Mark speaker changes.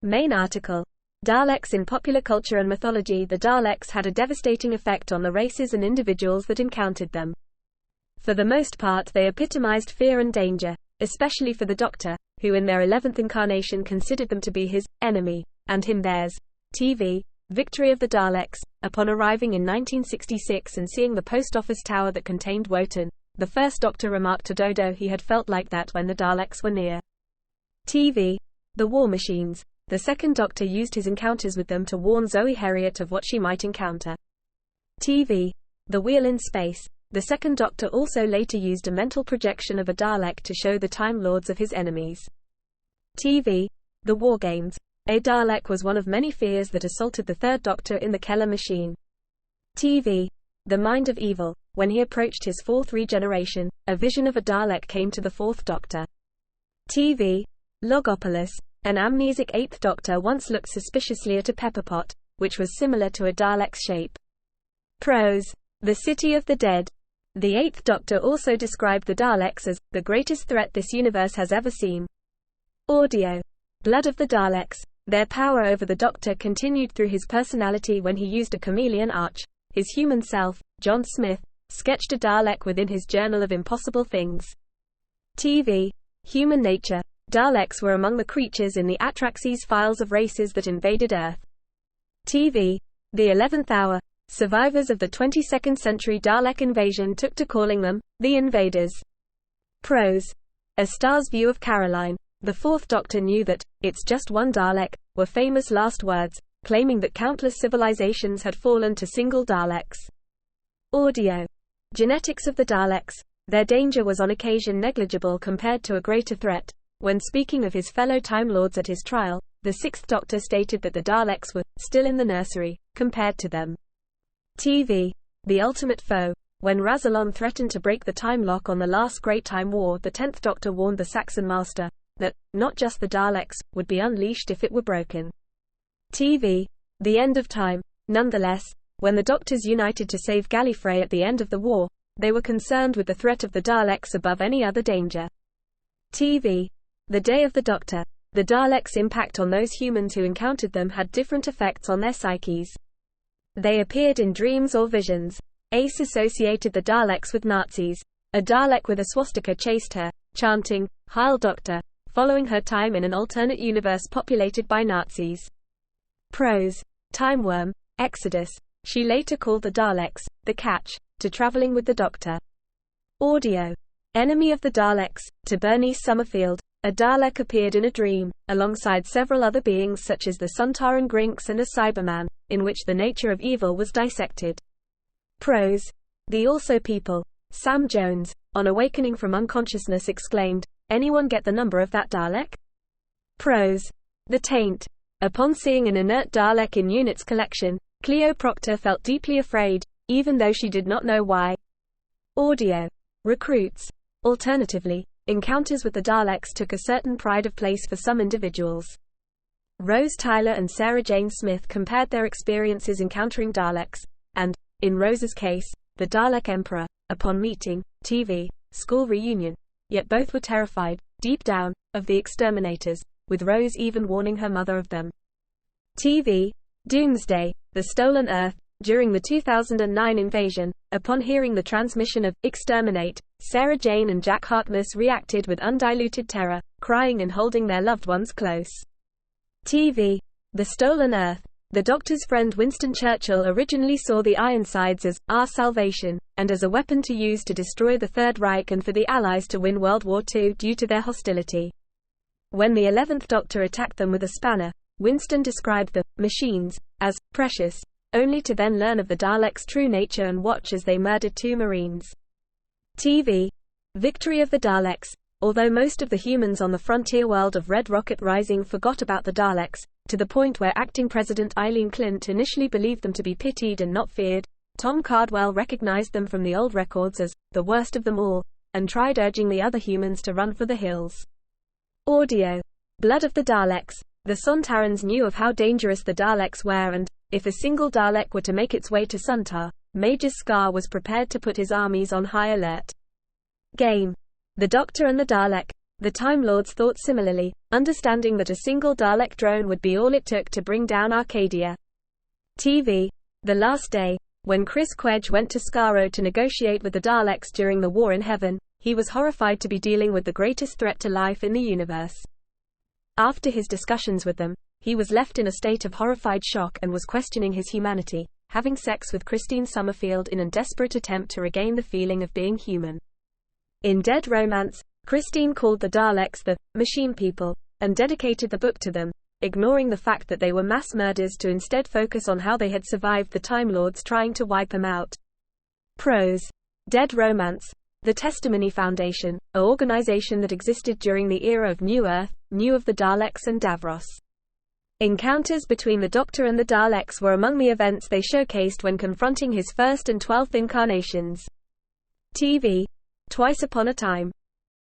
Speaker 1: Main article. Daleks in popular culture and mythology. The Daleks had a devastating effect on the races and individuals that encountered them. For the most part, they epitomized fear and danger, especially for the Doctor, who in their 11th incarnation considered them to be his enemy, and him theirs. TV. Victory of the Daleks. Upon arriving in 1966 and seeing the post office tower that contained Wotan, the first Doctor remarked to Dodo he had felt like that when the Daleks were near. TV. The War Machines. The second Doctor used his encounters with them to warn Zoe Heriot of what she might encounter. TV. The Wheel in Space. The second Doctor also later used a mental projection of a Dalek to show the Time Lords of his enemies. TV. The War Games. A Dalek was one of many fears that assaulted the third Doctor in the Keller machine. TV. The Mind of Evil. When he approached his fourth regeneration, a vision of a Dalek came to the fourth Doctor. TV. Logopolis. An amnesic eighth Doctor once looked suspiciously at a pepper pot, which was similar to a Dalek's shape. Prose. The City of the Dead. The eighth Doctor also described the Daleks as the greatest threat this universe has ever seen. Audio. Blood of the Daleks. Their power over the Doctor continued through his personality when he used a chameleon arch. His human self, John Smith, sketched a Dalek within his Journal of Impossible Things. TV. Human nature. Daleks were among the creatures in the Atraxes files of races that invaded Earth. TV. The 11th Hour. Survivors of the 22nd century Dalek invasion took to calling them the Invaders. Prose. A Star's View of Caroline. The fourth Doctor knew that "it's just one Dalek" were famous last words, claiming that countless civilizations had fallen to single Daleks. Audio. Genetics of the Daleks. Their danger was on occasion negligible compared to a greater threat. When speaking of his fellow Time Lords at his trial, the sixth Doctor stated that the Daleks were still in the nursery compared to them. TV. The Ultimate Foe. When Rassilon threatened to break the time lock on the last Great Time War, the 10th Doctor warned the Saxon Master that not just the Daleks would be unleashed if it were broken. TV. The End of Time. Nonetheless, when the Doctors united to save Gallifrey at the end of the war, they were concerned with the threat of the Daleks above any other danger. TV. The Day of the Doctor. The Daleks' impact on those humans who encountered them had different effects on their psyches. They appeared in dreams or visions. Ace associated the Daleks with Nazis. A Dalek with a swastika chased her, chanting, "Heil Doctor," following her time in an alternate universe populated by Nazis. Prose. Time Worm. Exodus. She later called the Daleks the Catch to traveling with the Doctor. Audio. Enemy of the Daleks. To Bernice Summerfield, a Dalek appeared in a dream, alongside several other beings such as the Sontaran Grinks and a Cyberman, in which the nature of evil was dissected. Prose. The Also People. Sam Jones, on awakening from unconsciousness, exclaimed, "Anyone get the number of that Dalek?" Prose. The Taint. Upon seeing an inert Dalek in Unit's collection, Cleo Proctor felt deeply afraid, even though she did not know why. Audio. Recruits. Alternatively, encounters with the Daleks took a certain pride of place for some individuals. Rose Tyler and Sarah Jane Smith compared their experiences encountering Daleks, and, in Rose's case, the Dalek Emperor, upon meeting, TV, school reunion. Yet both were terrified, deep down, of the exterminators, with Rose even warning her mother of them. TV. Doomsday. The Stolen Earth. During the 2009 invasion, upon hearing the transmission of "Exterminate," Sarah Jane and Jack Harkness reacted with undiluted terror, crying and holding their loved ones close. TV. The Stolen Earth. The Doctor's friend Winston Churchill originally saw the Ironsides as our salvation, and as a weapon to use to destroy the Third Reich and for the Allies to win World War II due to their hostility. When the 11th Doctor attacked them with a spanner, Winston described the machines as precious, only to then learn of the Daleks' true nature and watch as they murdered 2 Marines. TV. Victory of the Daleks. Although most of the humans on the frontier world of Red Rocket Rising forgot about the Daleks, to the point where acting President Eileen Clint initially believed them to be pitied and not feared, Tom Cardwell recognized them from the old records as the worst of them all, and tried urging the other humans to run for the hills. Audio. Blood of the Daleks. The Sontarans knew of how dangerous the Daleks were, and, if a single Dalek were to make its way to Sontar, Major Scar was prepared to put his armies on high alert. Game. The Doctor and the Dalek. The Time Lords thought similarly, understanding that a single Dalek drone would be all it took to bring down Arcadia. TV. The Last Day. When Chris Quedge went to Skaro to negotiate with the Daleks during the War in Heaven, he was horrified to be dealing with the greatest threat to life in the universe. After his discussions with them, he was left in a state of horrified shock and was questioning his humanity, having sex with Christine Summerfield in a desperate attempt to regain the feeling of being human. In Dead Romance, Christine called the Daleks the machine people, and dedicated the book to them, ignoring the fact that they were mass murders to instead focus on how they had survived the Time Lords trying to wipe them out. Prose. Dead Romance. The Testimony Foundation, an organization that existed during the era of New Earth, knew of the Daleks and Davros. Encounters between the Doctor and the Daleks were among the events they showcased when confronting his first and 12th incarnations. TV. Twice Upon a Time.